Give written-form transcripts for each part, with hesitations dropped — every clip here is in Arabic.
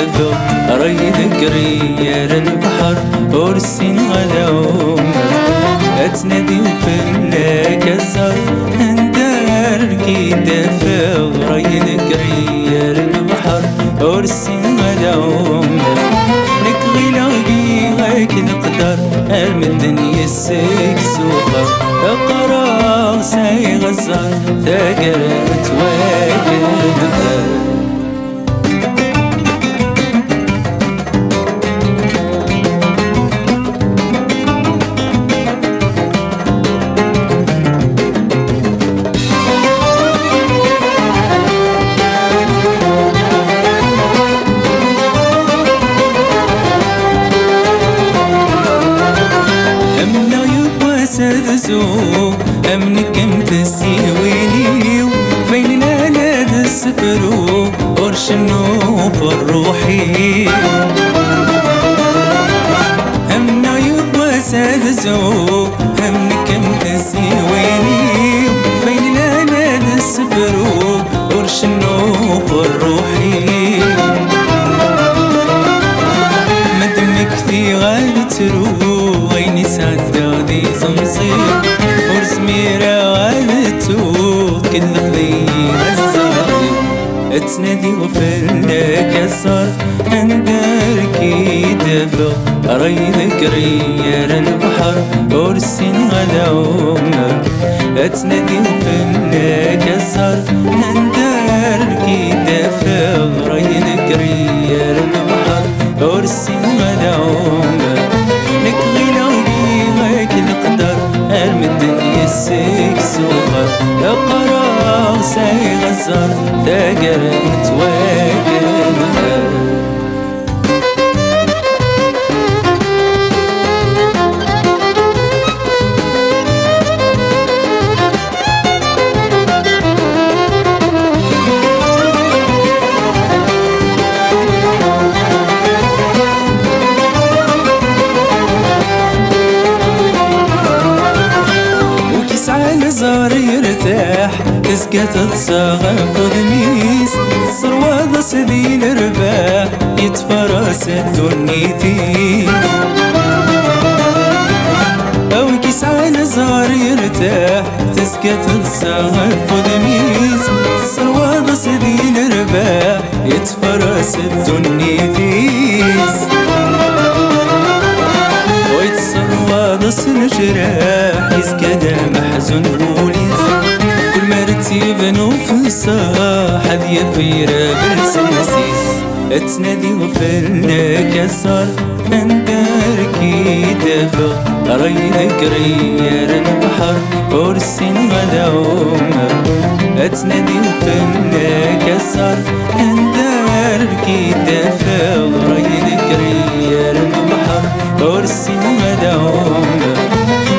دفا راي ذكري يا البحر ورسين غلاوم اتنادي وفلاك الزر انداركي دفا راي ذكري يا البحر ورسين غلاوم لك غلاقي غيك نقدر ارمي الدنيا السكسوخة اقرا ساي غزار تقرت واقف أمنك متسيويني فين أنا ذا السفرو ورشنو فروحي أمنا يبوى سادزو أمنك متسيويني فين أنا ذا السفرو ورشنو فروحي مدمك في غالترو غيني سعدة ذي صمصير ورسميرة غالتو كل ذي الزهر اتنادي وفلك الصار انداركي دفا راي ذكري يا البحر ورسين غلاومة اتنادي وفلك الصار انداركي دفا راي ذكري يا البحر ورسين غلاومة لك غلاوي غيك نقدر ارمي الدنيا السكسوخة اقرا ساي غزار تقرت واقف زار يرتاح تسقى تتصاغف ودميس الصروة سبيل رباح يتفرس الدنيتي أو كيس على زار يرتاح تسقى تتصاغف ودميس الصروة سبيل رباح يتفرس الدنيتيس ويتصروا الجراح يسكد محزون بوليس كل ما رتيب نوفنسا حذية فيرا بالسنسيس اتنادي وفلك الصار انداركي دفا راي ذكري يا البحر ورسين غلاومة اتنادي وفلك الصار انداركي دفا راي ذكري يا البحر ورسين غلاومة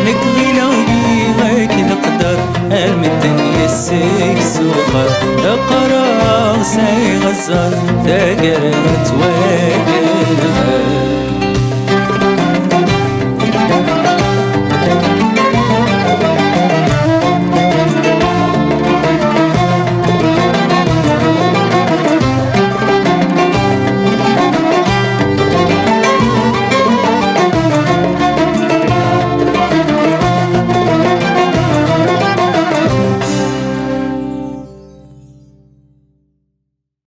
لك غلاوي غيك نقدر ارمي الدنيا السكسوخة اقرا ساي غزار تقرت واقف